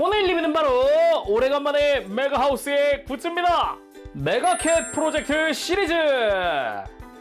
오늘 리뷰는 바로 오래간만에 메가하우스의 굿즈입니다. 메가캣 프로젝트 시리즈!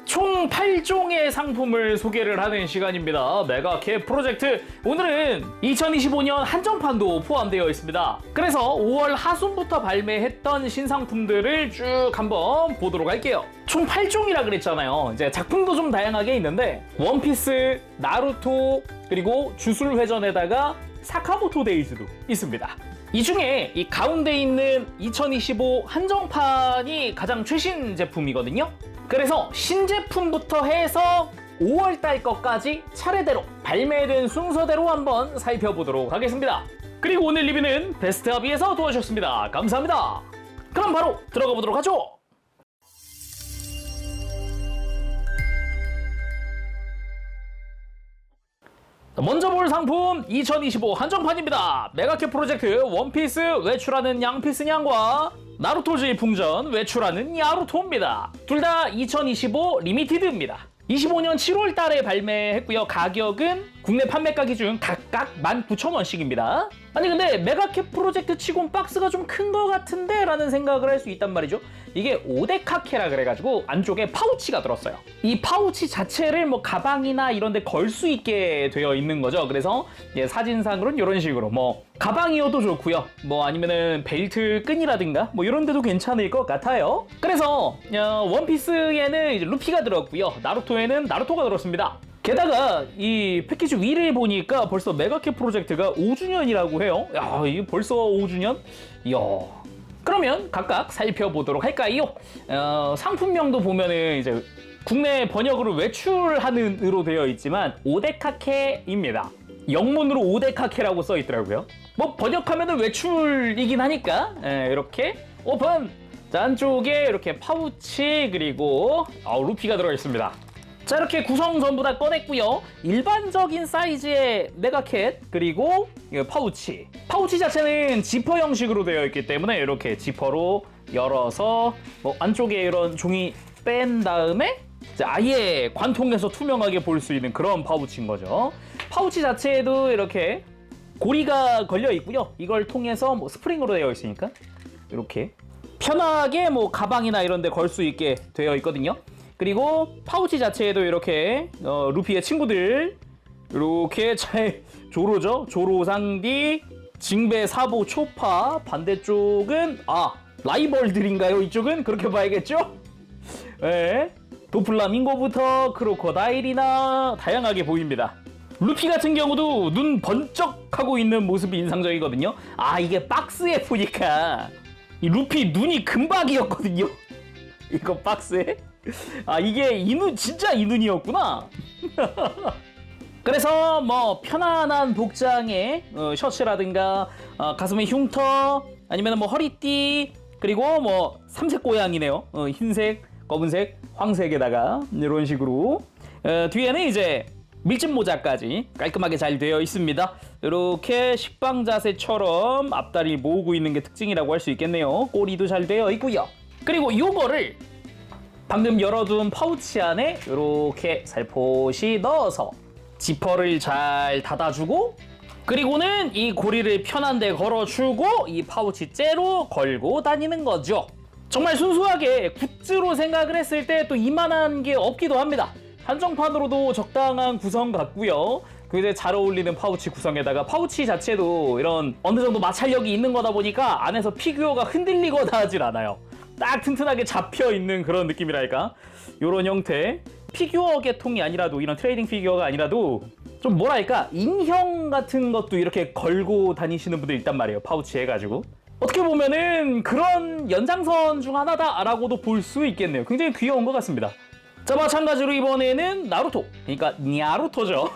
총 8종의 상품을 소개를 하는 시간입니다. 메가캣 프로젝트, 오늘은 2025년 한정판도 포함되어 있습니다. 그래서 5월 하순부터 발매했던 신상품들을 쭉 한번 보도록 할게요. 총 8종이라 그랬잖아요. 이제 작품도 좀 다양하게 있는데 원피스, 나루토, 그리고 주술회전에다가 사카모토 데이즈도 있습니다. 이 중에 이 가운데 있는 2025 한정판이 가장 최신 제품이거든요. 그래서 신제품부터 해서 5월달 것까지 차례대로 발매된 순서대로 한번 살펴보도록 하겠습니다. 그리고 오늘 리뷰는 베스트합의에서 도와주셨습니다. 감사합니다. 그럼 바로 들어가 보도록 하죠. 먼저 볼 상품 2025 한정판입니다. 메가캣 프로젝트 원피스 외출하는 양피스 냥과 나루토즈의 풍전 외출하는 야루토입니다. 둘 다 2025 리미티드입니다. 25년 7월 달에 발매했고요. 가격은 국내 판매가 기준 각각 19,000원씩입니다. 아니 근데 메가캣 프로젝트 치곤 박스가 좀 큰 거 같은데? 라는 생각을 할 수 있단 말이죠. 이게 오데카케라 그래가지고 안쪽에 파우치가 들었어요. 이 파우치 자체를 뭐 가방이나 이런 데 걸 수 있게 되어 있는 거죠. 그래서 사진상으로는 이런 식으로 뭐 가방이어도 좋고요. 뭐 아니면은 벨트 끈이라든가 뭐 이런 데도 괜찮을 것 같아요. 그래서 원피스에는 이제 루피가 들었고요. 나루토에는 나루토가 들었습니다. 게다가 이 패키지 위를 보니까 벌써 메가캣 프로젝트가 5주년이라고 해요. 야, 이게 벌써 5주년? 이야. 그러면 각각 살펴보도록 할까요? 상품명도 보면은 이제 국내 번역으로 외출하는으로 되어 있지만 오데카케입니다. 영문으로 오데카케라고 써 있더라고요. 뭐 번역하면은 외출이긴 하니까 이렇게 오픈! 자, 안쪽에 이렇게 파우치 그리고 루피가 들어 있습니다. 자, 이렇게 구성 전부 다 꺼냈고요. 일반적인 사이즈의 메가캣 그리고 파우치. 파우치 자체는 지퍼 형식으로 되어 있기 때문에 이렇게 지퍼로 열어서 뭐 안쪽에 이런 종이 뺀 다음에 아예 관통해서 투명하게 볼 수 있는 그런 파우치인 거죠. 파우치 자체에도 이렇게 고리가 걸려 있고요. 이걸 통해서 뭐 스프링으로 되어 있으니까 이렇게 편하게 뭐 가방이나 이런 데 걸 수 있게 되어 있거든요. 그리고 파우치 자체에도 이렇게 루피의 친구들 이렇게 잘 조로죠. 조로상디, 징베, 사보, 초파. 반대쪽은 라이벌들인가요? 이쪽은? 그렇게 봐야겠죠? 네. 도플라밍고부터 크로코다일이나 다양하게 보입니다. 루피 같은 경우도 눈 번쩍하고 있는 모습이 인상적이거든요. 이게 박스에 보니까 이 루피 눈이 금박이었거든요. 이거 박스에? 이게 이 눈, 진짜 이 눈이었구나. 그래서 뭐 편안한 복장에 셔츠라든가 가슴에 흉터 아니면 뭐 허리띠 그리고 뭐 삼색 고양이네요. 흰색, 검은색, 황색에다가 이런 식으로 뒤에는 이제 밀짚 모자까지 깔끔하게 잘 되어 있습니다. 이렇게 식빵 자세처럼 앞다리 모으고 있는 게 특징이라고 할 수 있겠네요. 꼬리도 잘 되어 있고요. 그리고 이거를 방금 열어둔 파우치 안에 이렇게 살포시 넣어서 지퍼를 잘 닫아주고 그리고는 이 고리를 편한 데 걸어주고 이 파우치 째로 걸고 다니는 거죠. 정말 순수하게 굿즈로 생각을 했을 때 또 이만한 게 없기도 합니다. 한정판으로도 적당한 구성 같고요. 굉장히 잘 어울리는 파우치 구성에다가 파우치 자체도 이런 어느 정도 마찰력이 있는 거다 보니까 안에서 피규어가 흔들리거나 하질 않아요. 딱 튼튼하게 잡혀있는 그런 느낌이랄까? 요런 형태. 피규어 계통이 아니라도 이런 트레이딩 피규어가 아니라도 좀 뭐랄까 인형 같은 것도 이렇게 걸고 다니시는 분들 있단 말이에요. 파우치 해가지고. 어떻게 보면은 그런 연장선 중 하나다라고도 볼 수 있겠네요. 굉장히 귀여운 것 같습니다. 자, 마찬가지로 이번에는 나루토, 그러니까 냐루토죠.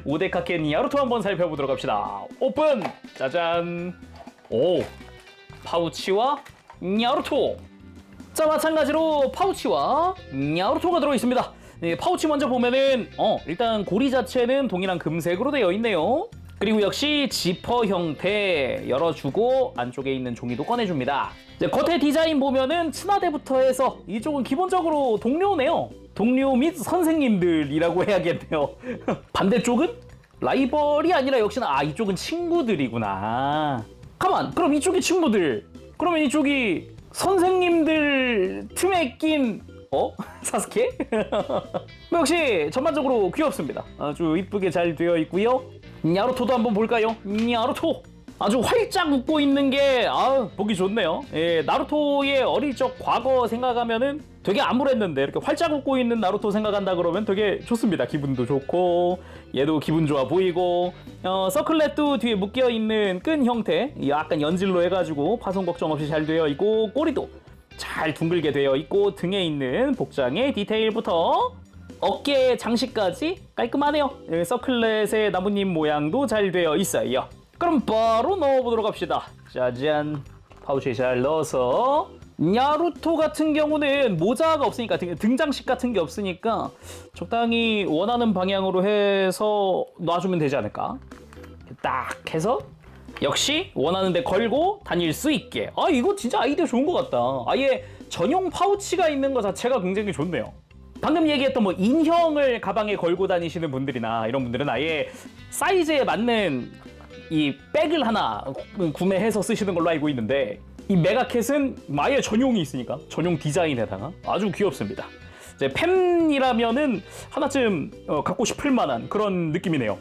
오데카케 냐루토 한번 살펴보도록 합시다. 오픈! 짜잔! 오! 파우치와 냐루토! 자, 마찬가지로 파우치와 냐루토가 들어있습니다. 파우치 먼저 보면은 일단 고리 자체는 동일한 금색으로 되어 있네요. 그리고 역시 지퍼 형태 열어주고 안쪽에 있는 종이도 꺼내줍니다. 이제 겉에 디자인 보면은 친화대부터 해서 이쪽은 기본적으로 동료네요. 동료 및 선생님들이라고 해야겠네요. 반대쪽은 라이벌이 아니라 역시나 이쪽은 친구들이구나. 가만, 그럼 이쪽이 친구들, 그러면 이쪽이 선생님들 틈에 낀 사스케? 역시 전반적으로 귀엽습니다. 아주 이쁘게 잘 되어 있고요. 나루토도 한번 볼까요? 나루토 아주 활짝 웃고 있는 게 보기 좋네요. 예, 나루토의 어릴 적 과거 생각하면은 되게 암울했는데 이렇게 활짝 웃고 있는 나루토 생각한다 그러면 되게 좋습니다. 기분도 좋고 얘도 기분 좋아 보이고 서클렛도 뒤에 묶여 있는 끈 형태 약간 연질로 해가지고 파손 걱정 없이 잘 되어 있고 꼬리도 잘 둥글게 되어 있고 등에 있는 복장의 디테일부터 어깨 장식까지 깔끔하네요. 예, 서클렛의 나뭇잎 모양도 잘 되어 있어요. 그럼 바로 넣어보도록 합시다. 짜잔, 파우치에 잘 넣어서. 나루토 같은 경우는 모자가 없으니까 등장식 같은 게 없으니까 적당히 원하는 방향으로 해서 놔주면 되지 않을까. 딱 해서 역시 원하는 데 걸고 다닐 수 있게. 이거 진짜 아이디어 좋은 것 같다. 아예 전용 파우치가 있는 것 자체가 굉장히 좋네요. 방금 얘기했던 뭐 인형을 가방에 걸고 다니시는 분들이나 이런 분들은 아예 사이즈에 맞는 이 백을 하나 구매해서 쓰시는 걸로 알고 있는데 이 메가캣은 아예 전용이 있으니까 전용 디자인에다가 아주 귀엽습니다. 이제 팬이라면은 하나쯤 갖고 싶을 만한 그런 느낌이네요.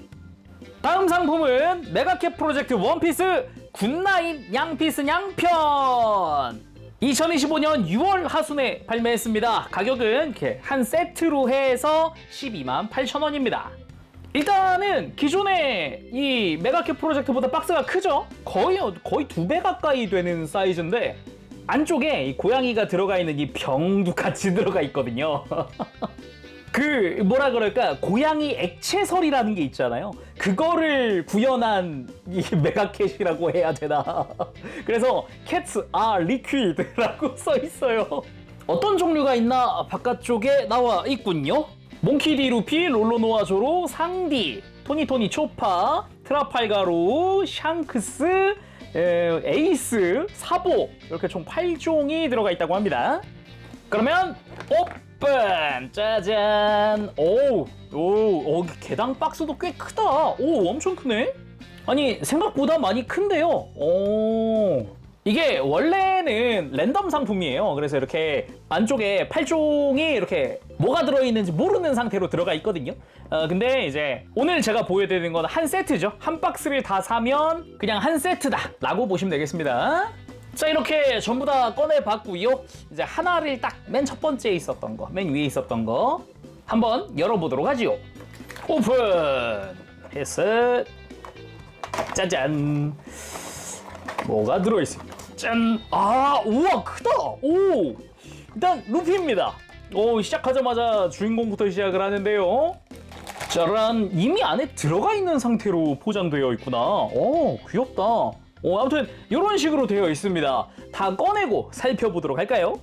다음 상품은 메가캣 프로젝트 원피스 굿나잇 양피스 양편 2025년 6월 하순에 발매했습니다. 가격은 이렇게 한 세트로 해서 128,000원입니다. 일단은 기존의 이 메가캣 프로젝트보다 박스가 크죠? 거의 2배 가까이 되는 사이즈인데 안쪽에 이 고양이가 들어가 있는 이 병도 같이 들어가 있거든요. 그 뭐라 그럴까 고양이 액체설이라는 게 있잖아요. 그거를 구현한 이 메가캣이라고 해야 되나. 그래서 Cats are liquid라고 써 있어요. 어떤 종류가 있나 바깥쪽에 나와 있군요. 몽키디 루피, 롤로노아 조로, 상디, 토니토니 초파, 트라팔가로, 샹크스, 에이스, 사보 이렇게 총 8종이 들어가 있다고 합니다. 그러면 오픈! 짜잔! 오, 개당 박스도 꽤 크다. 오, 엄청 크네? 아니, 생각보다 많이 큰데요. 오. 이게 원래는 랜덤 상품이에요. 그래서 이렇게 안쪽에 8종이 이렇게 뭐가 들어있는지 모르는 상태로 들어가 있거든요. 근데 이제 오늘 제가 보여드리는 건 한 세트죠. 한 박스를 다 사면 그냥 한 세트다 라고 보시면 되겠습니다. 자, 이렇게 전부 다 꺼내봤고요. 이제 하나를 딱 맨 첫 번째에 있었던 거, 맨 위에 있었던 거 한번 열어보도록 하지요. 오픈! 해서 짜잔! 뭐가 들어있습니다. 짠! 우와, 크다! 오! 일단 루피입니다. 시작하자마자 주인공부터 시작을 하는데요. 짜란! 이미 안에 들어가 있는 상태로 포장되어 있구나. 귀엽다. 아무튼 이런 식으로 되어 있습니다. 다 꺼내고 살펴보도록 할까요?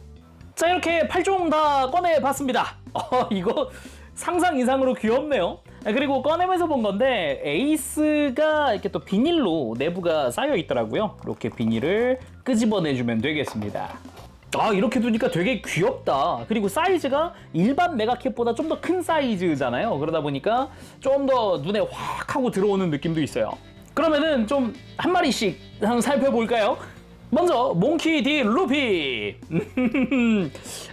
자, 이렇게 8종 다 꺼내봤습니다. 이거 상상 이상으로 귀엽네요. 그리고 꺼내면서 본 건데 에이스가 이렇게 또 비닐로 내부가 쌓여 있더라고요. 이렇게 비닐을 끄집어내주면 되겠습니다. 이렇게 두니까 되게 귀엽다. 그리고 사이즈가 일반 메가캣보다 좀 더 큰 사이즈잖아요. 그러다 보니까 좀 더 눈에 확 하고 들어오는 느낌도 있어요. 그러면은 좀 한 마리씩 한번 살펴볼까요? 먼저 몽키 디 루피.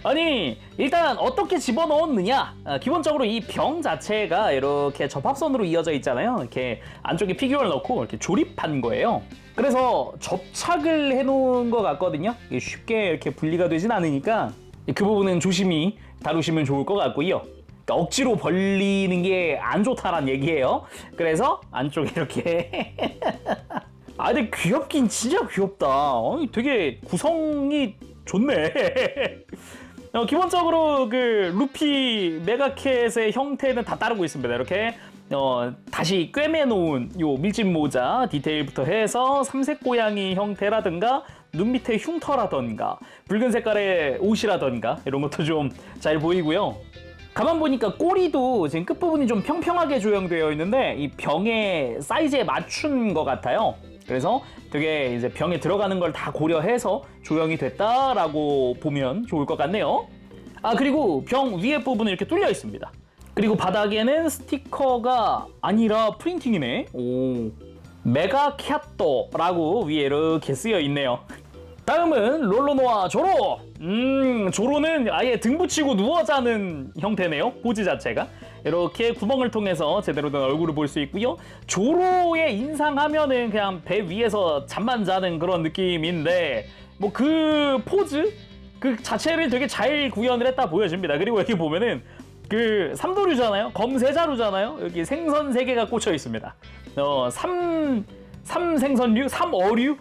아니, 일단 어떻게 집어넣었느냐. 기본적으로 이 병 자체가 이렇게 접합선으로 이어져 있잖아요. 이렇게 안쪽에 피규어를 넣고 이렇게 조립한 거예요. 그래서 접착을 해놓은 것 같거든요. 쉽게 이렇게 분리가 되진 않으니까 그 부분은 조심히 다루시면 좋을 것 같고요. 그러니까 억지로 벌리는 게 안 좋다란 얘기예요. 그래서 안쪽에 이렇게 근데 귀엽긴 진짜 귀엽다. 되게 구성이 좋네. 기본적으로 그 루피 메가캣의 형태는 다 따르고 있습니다. 이렇게 다시 꿰매놓은 요 밀짚 모자 디테일부터 해서 삼색 고양이 형태라든가 눈 밑에 흉터라든가 붉은 색깔의 옷이라든가 이런 것도 좀 잘 보이고요. 가만 보니까 꼬리도 지금 끝부분이 좀 평평하게 조형되어 있는데 이 병의 사이즈에 맞춘 것 같아요. 그래서 되게 이제 병에 들어가는 걸 다 고려해서 조형이 됐다라고 보면 좋을 것 같네요. 그리고 병 위에 부분은 이렇게 뚫려 있습니다. 그리고 바닥에는 스티커가 아니라 프린팅이네. 메가캬토라고 위에 이렇게 쓰여 있네요. 다음은 롤로노아 조로. 조로는 아예 등 붙이고 누워 자는 형태네요. 포즈 자체가 이렇게 구멍을 통해서 제대로 된 얼굴을 볼 수 있고요. 조로의 인상하면은 그냥 배 위에서 잠만 자는 그런 느낌인데 뭐 그 포즈 그 자체를 되게 잘 구현을 했다 보여집니다. 그리고 여기 보면은 그 삼도류잖아요. 검세자루잖아요. 여기 생선 3개가 꽂혀 있습니다. 삼생선류? 삼어류?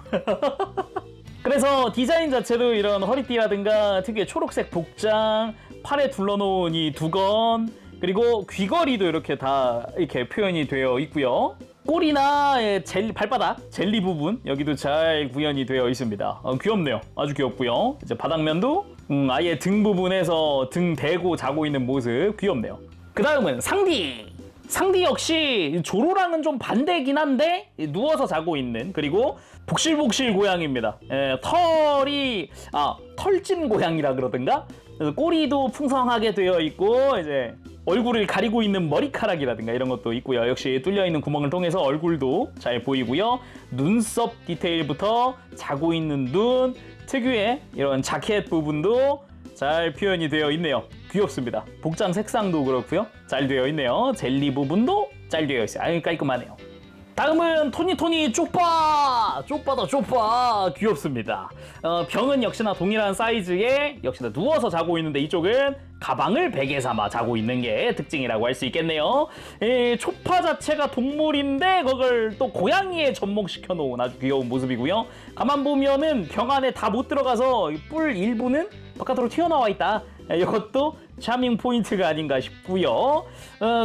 그래서 디자인 자체도 이런 허리띠라든가 특유의 초록색 복장, 팔에 둘러놓은 이 두건, 그리고 귀걸이도 이렇게 다 이렇게 표현이 되어 있고요. 꼬리나 발바닥, 젤리 부분 여기도 잘 구현이 되어 있습니다. 귀엽네요. 아주 귀엽고요. 이제 바닥면도 아예 등 부분에서 등 대고 자고 있는 모습 귀엽네요. 그 다음은 상디. 상디 역시 조로랑은 좀 반대긴 한데 누워서 자고 있는, 그리고 복실복실 고양입니다. 털이 털진 고양이라 그러든가. 그래서 꼬리도 풍성하게 되어 있고 이제 얼굴을 가리고 있는 머리카락이라든가 이런 것도 있고요. 역시 뚫려 있는 구멍을 통해서 얼굴도 잘 보이고요. 눈썹 디테일부터 자고 있는 눈, 특유의 이런 자켓 부분도 잘 표현이 되어 있네요. 귀엽습니다. 복장 색상도 그렇고요. 잘 되어 있네요. 젤리 부분도 잘 되어 있어요. 아유, 깔끔하네요. 다음은 토니토니 쪽파! 쪽파다 쪽파! 귀엽습니다. 병은 역시나 동일한 사이즈에 역시나 누워서 자고 있는데 이쪽은 가방을 베개 삼아 자고 있는 게 특징이라고 할 수 있겠네요. 쪽파 자체가 동물인데 그걸 또 고양이에 접목시켜 놓은 아주 귀여운 모습이고요. 가만 보면은 병 안에 다 못 들어가서 뿔 일부는 바깥으로 튀어나와 있다. 이것도 차밍 포인트가 아닌가 싶고요.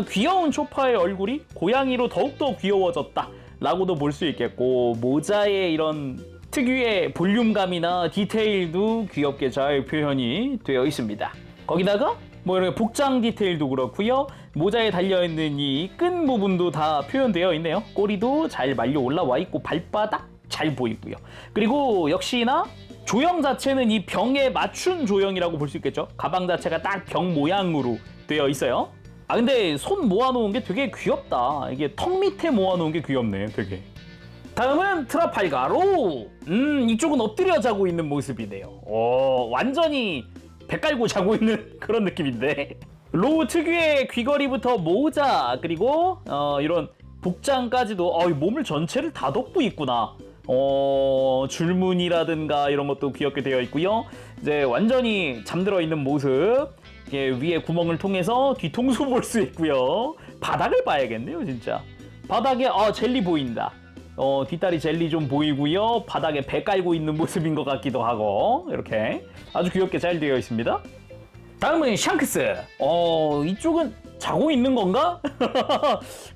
귀여운 초파의 얼굴이 고양이로 더욱더 귀여워졌다 라고도 볼 수 있겠고, 모자의 이런 특유의 볼륨감이나 디테일도 귀엽게 잘 표현이 되어 있습니다. 거기다가 뭐 이렇게 복장 디테일도 그렇고요. 모자에 달려있는 이 끈 부분도 다 표현되어 있네요. 꼬리도 잘 말려 올라와 있고 발바닥 잘 보이고요. 그리고 역시나 조형 자체는 이 병에 맞춘 조형이라고 볼 수 있겠죠. 가방 자체가 딱 병 모양으로 되어 있어요. 근데 손 모아놓은 게 되게 귀엽다. 이게 턱 밑에 모아놓은 게 귀엽네, 되게. 다음은 트라팔가로. 이쪽은 엎드려 자고 있는 모습이네요. 완전히 배 깔고 자고 있는 그런 느낌인데. 로우 특유의 귀걸이부터 모자, 그리고 이런 복장까지도 몸을 전체를 다 덮고 있구나. 줄무늬라든가 이런 것도 귀엽게 되어 있고요. 이제 완전히 잠들어 있는 모습. 위에 구멍을 통해서 뒤통수 볼 수 있고요. 바닥을 봐야겠네요, 진짜. 바닥에 젤리 보인다. 뒷다리 젤리 좀 보이고요. 바닥에 배 깔고 있는 모습인 것 같기도 하고 이렇게 아주 귀엽게 잘 되어 있습니다. 다음은 샹크스. 이쪽은 자고 있는 건가?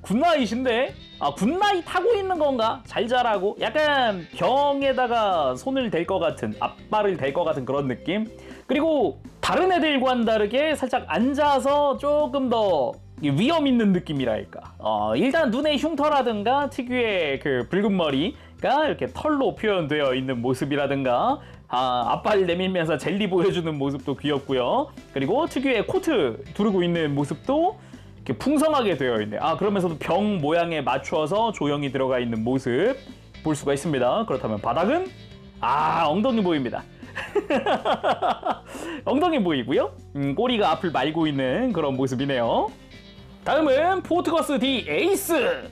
굿나잇인데? 굿나잇 하고 있는 건가? 잘 자라고? 약간 병에다가 손을 댈 것 같은, 앞발을 댈 것 같은 그런 느낌? 그리고 다른 애들과는 다르게 살짝 앉아서 조금 더 위험 있는 느낌이랄까. 일단 눈의 흉터라든가 특유의 그 붉은 머리가 이렇게 털로 표현되어 있는 모습이라든가, 앞발 내밀면서 젤리 보여주는 모습도 귀엽고요. 그리고 특유의 코트 두르고 있는 모습도 이렇게 풍성하게 되어 있네요. 그러면서도 병 모양에 맞춰서 조형이 들어가 있는 모습 볼 수가 있습니다. 그렇다면 바닥은 엉덩이 보입니다. 엉덩이 보이고요. 꼬리가 앞을 말고 있는 그런 모습이네요. 다음은 포트거스 D 에이스.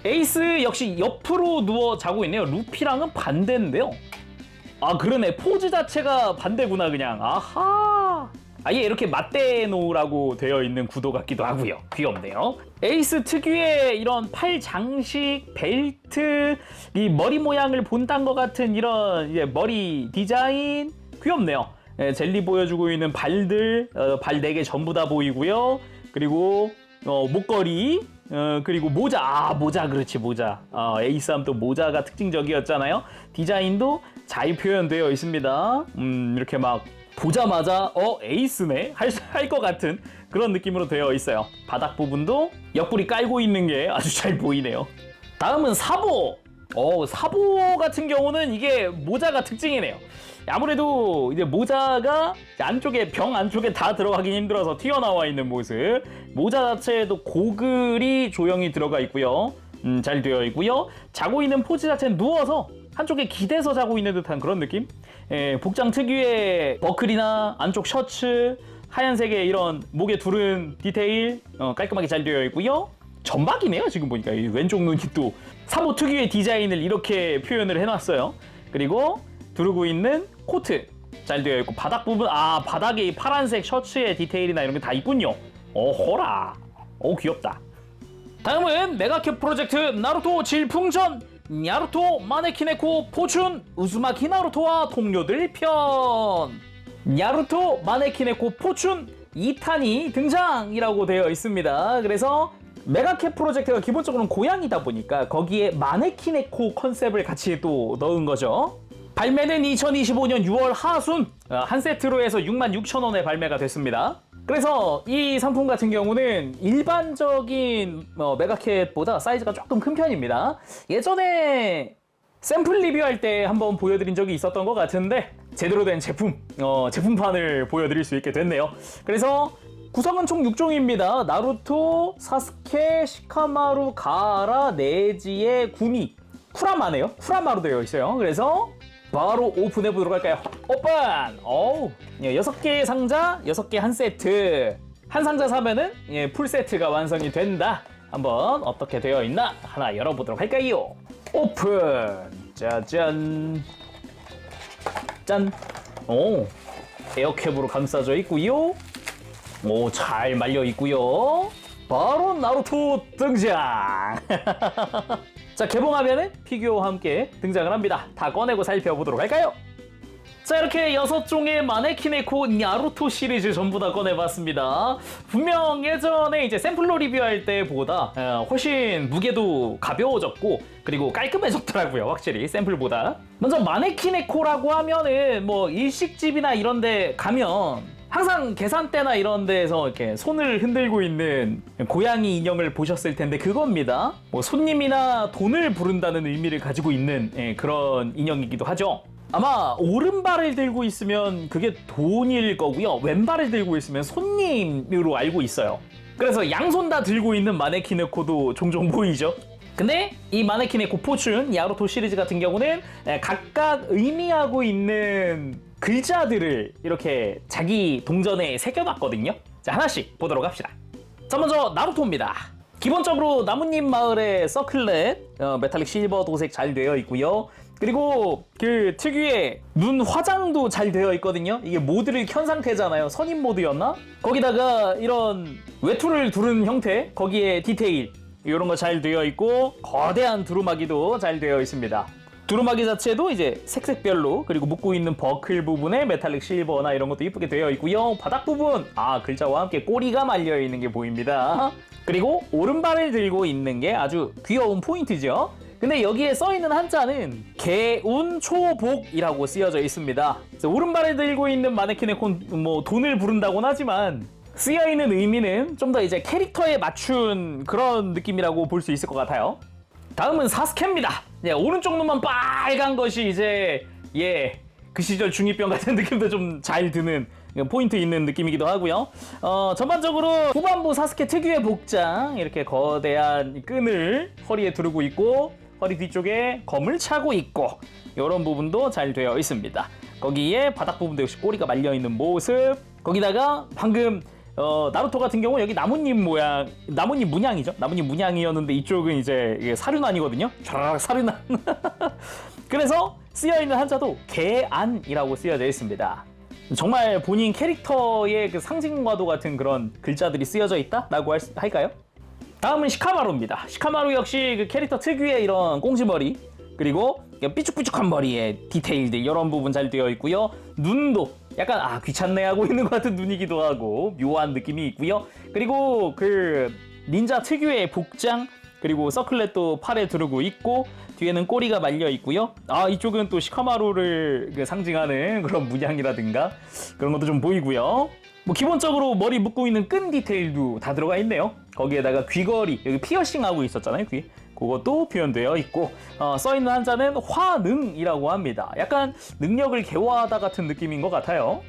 에이스 역시 옆으로 누워 자고 있네요. 루피랑은 반대인데요. 그러네. 포즈 자체가 반대구나, 그냥. 아하. 아예 이렇게 맞대 놓으라고 되어 있는 구도 같기도 하고요. 귀엽네요. 에이스 특유의 이런 팔 장식, 벨트, 이 머리 모양을 본딴 것 같은 이런 머리 디자인 귀엽네요. 젤리 보여주고 있는 발들, 발 4개 전부 다 보이고요. 그리고 목걸이, 그리고 모자. 모자, 그렇지, 모자. 에이스 하면 또 모자가 특징적이었잖아요. 디자인도 잘 표현되어 있습니다. 이렇게 막 보자마자 에이스네 할 것 같은 그런 느낌으로 되어 있어요. 바닥 부분도 옆구리 깔고 있는 게 아주 잘 보이네요. 다음은 사보. 사보 같은 경우는 이게 모자가 특징이네요. 아무래도 이제 모자가 안쪽에 병 안쪽에 다 들어가긴 힘들어서 튀어나와 있는 모습. 모자 자체에도 고글이 조형이 들어가 있고요. 잘 되어 있고요. 자고 있는 포즈 자체는 누워서 한쪽에 기대서 자고 있는 듯한 그런 느낌. 복장 특유의 버클이나 안쪽 셔츠, 하얀색의 이런 목에 두른 디테일 깔끔하게 잘 되어 있고요. 점박이네요. 지금 보니까 이 왼쪽 눈이 또 사모 특유의 디자인을 이렇게 표현을 해놨어요. 그리고 두르고 있는 코트 잘 되어 있고 바닥 부분 바닥에 이 파란색 셔츠의 디테일이나 이런 게 다 있군요. 호라. 귀엽다. 다음은 메가캡 프로젝트 나루토 질풍전 나루토 마네키네코 포춘 우즈마키 나루토와 동료들 편. 나루토 마네키네코 포춘 2탄이 등장이라고 되어 있습니다. 그래서 메가캡 프로젝트가 기본적으로는 고양이다 보니까 거기에 마네키네코 컨셉을 같이 또 넣은 거죠. 발매는 2025년 6월 하순 한 세트로 해서 66,000원에 발매가 됐습니다. 그래서 이 상품 같은 경우는 일반적인 메가캡보다 사이즈가 조금 큰 편입니다. 예전에 샘플 리뷰할 때 한번 보여드린 적이 있었던 것 같은데 제대로 된 제품판을 보여드릴 수 있게 됐네요. 그래서 구성은 총 6종입니다. 나루토, 사스케, 시카마루, 가하라, 네지의 구미, 쿠라마네요. 쿠라마로 되어 있어요. 그래서 바로 오픈해 보도록 할까요? 오픈! 6개의 상자, 6개 한 세트. 한 상자 사면은 풀 세트가 완성이 된다. 한번 어떻게 되어 있나 하나 열어보도록 할까요? 오픈! 짜잔! 짠! 에어캡으로 감싸져 있고요. 잘 말려 있고요. 바로 나루토 등장! 자, 개봉하면은 피규어와 함께 등장을 합니다. 다 꺼내고 살펴보도록 할까요? 자, 이렇게 6종의 마네키네코 나루토 시리즈 전부 다 꺼내봤습니다. 분명 예전에 이제 샘플로 리뷰할 때보다 훨씬 무게도 가벼워졌고 그리고 깔끔해졌더라고요. 확실히 샘플보다. 먼저 마네키네코라고 하면은 뭐 일식집이나 이런 데 가면 항상 계산대나 이런 데에서 이렇게 손을 흔들고 있는 고양이 인형을 보셨을 텐데 그겁니다. 뭐 손님이나 돈을 부른다는 의미를 가지고 있는 그런 인형이기도 하죠. 아마 오른발을 들고 있으면 그게 돈일 거고요. 왼발을 들고 있으면 손님으로 알고 있어요. 그래서 양손 다 들고 있는 마네키네코도 종종 보이죠. 근데 이 마네키네코 포춘 야루토 시리즈 같은 경우는 각각 의미하고 있는 글자들을 이렇게 자기 동전에 새겨놨거든요. 자, 하나씩 보도록 합시다. 자, 먼저 나루토입니다. 기본적으로 나뭇잎 마을의 서클렛 메탈릭 실버 도색 잘 되어 있고요. 그리고 그 특유의 눈 화장도 잘 되어 있거든요. 이게 모드를 켠 상태잖아요. 선임 모드였나? 거기다가 이런 외투를 두른 형태, 거기에 디테일 이런 거 잘 되어 있고 거대한 두루마기도 잘 되어 있습니다. 두루마기 자체도 이제 색색별로 그리고 묶고 있는 버클 부분에 메탈릭 실버나 이런 것도 이쁘게 되어 있고요. 바닥 부분 글자와 함께 꼬리가 말려 있는 게 보입니다. 그리고 오른발을 들고 있는 게 아주 귀여운 포인트죠. 근데 여기에 써 있는 한자는 개운초복이라고 쓰여져 있습니다. 그래서 오른발을 들고 있는 마네키네코 뭐 돈을 부른다곤 하지만 쓰여 있는 의미는 좀 더 이제 캐릭터에 맞춘 그런 느낌이라고 볼 수 있을 것 같아요. 다음은 사스케입니다. 오른쪽 눈만 빨간 것이 이제 그 시절 중2병 같은 느낌도 좀 잘 드는 포인트 있는 느낌이기도 하고요. 전반적으로 후반부 사스케 특유의 복장, 이렇게 거대한 끈을 허리에 두르고 있고 허리 뒤쪽에 검을 차고 있고 이런 부분도 잘 되어 있습니다. 거기에 바닥 부분도 역시 꼬리가 말려 있는 모습. 거기다가 방금 나루토 같은 경우 여기 나뭇잎 문양이죠. 나뭇잎 문양이었는데 이쪽은 이제 사륜안이거든요. 촤라락 사륜안. 그래서 쓰여있는 한자도 개안이라고 쓰여져 있습니다. 정말 본인 캐릭터의 그 상징과도 같은 그런 글자들이 쓰여져 있다라고 할까요? 다음은 시카마루입니다. 시카마루 역시 그 캐릭터 특유의 이런 꽁지머리 그리고 삐죽삐죽한 머리에 디테일들 이런 부분 잘 되어 있고요. 눈도 약간 귀찮네 하고 있는 것 같은 눈이기도 하고 묘한 느낌이 있고요. 그리고 그 닌자 특유의 복장 그리고 서클렛도 팔에 두르고 있고 뒤에는 꼬리가 말려 있고요. 이쪽은 또 시카마루를 상징하는 그런 문양이라든가 그런 것도 좀 보이고요. 뭐 기본적으로 머리 묶고 있는 끈 디테일도 다 들어가 있네요. 거기에다가 귀걸이, 여기 피어싱 하고 있었잖아요, 귀. 그것도 표현되어 있고 써있는 한자는 화능이라고 합니다. 약간 능력을 개화하다 같은 느낌인 것 같아요.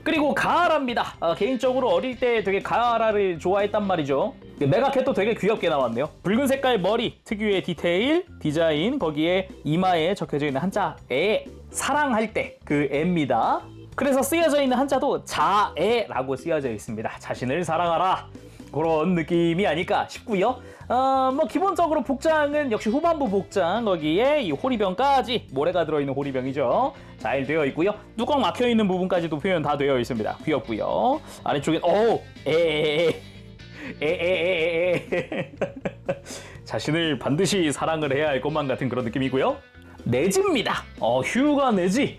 그리고 가하라입니다. 개인적으로 어릴 때 되게 가하라를 좋아했단 말이죠. 메가캣도 되게 귀엽게 나왔네요. 붉은 색깔 머리, 특유의 디테일, 디자인, 거기에 이마에 적혀져 있는 한자에 사랑할 때 그 애입니다. 그래서 쓰여져 있는 한자도 자애라고 쓰여져 있습니다. 자신을 사랑하라. 그런 느낌이 아닐까 싶고요. 뭐 기본적으로 복장은 역시 후반부 복장, 거기에 이 호리병까지, 모래가 들어있는 호리병이죠. 잘 되어 있고요. 뚜껑 막혀 있는 부분까지도 표현 다 되어 있습니다. 귀엽고요. 아래쪽엔 자신을 반드시 사랑을 해야 할 것만 같은 그런 느낌이고요. 내지입니다. 휴가 내지.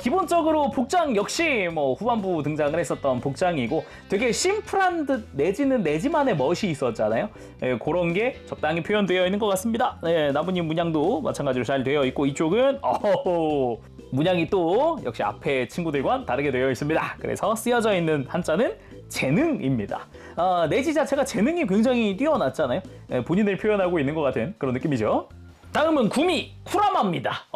기본적으로 복장 역시 뭐 후반부 등장을 했었던 복장이고 되게 심플한 듯 내지는 내지만의 멋이 있었잖아요. 그런 게 적당히 표현되어 있는 것 같습니다. 나뭇잎 문양도 마찬가지로 잘 되어 있고 이쪽은 문양이 또 역시 앞에 친구들과 다르게 되어 있습니다. 그래서 쓰여져 있는 한자는 재능입니다. 내지 자체가 재능이 굉장히 뛰어났잖아요. 본인을 표현하고 있는 것 같은 그런 느낌이죠. 다음은 구미 쿠라마입니다.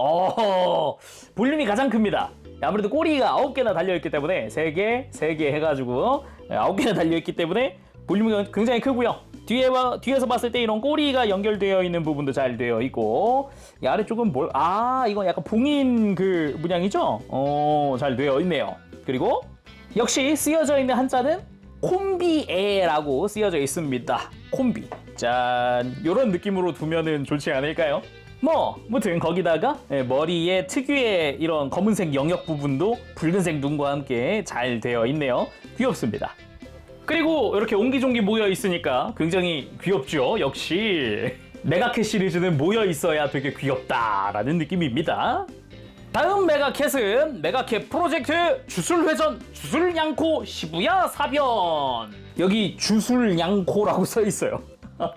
볼륨이 가장 큽니다. 아무래도 꼬리가 9개나 달려있기 때문에 3개 해가지고 9개나 달려있기 때문에 볼륨이 굉장히 크고요. 뒤에서 봤을 때 이런 꼬리가 연결되어 있는 부분도 잘 되어 있고, 이 아래쪽은 이건 약간 봉인 그 문양이죠? 잘 되어 있네요. 그리고 역시 쓰여져 있는 한자는 콤비에라고 쓰여져 있습니다. 콤비. 짠, 요런 느낌으로 두면은 좋지 않을까요? 무튼 거기다가 머리에 특유의 이런 검은색 영역 부분도 붉은색 눈과 함께 잘 되어 있네요. 귀엽습니다. 그리고 이렇게 옹기종기 모여 있으니까 굉장히 귀엽죠. 역시 메가캣 시리즈는 모여 있어야 되게 귀엽다라는 느낌입니다. 다음 메가캣은 메가캣 프로젝트 주술회전 주술냥코 시부야 사변. 여기 주술냥코라고 써 있어요.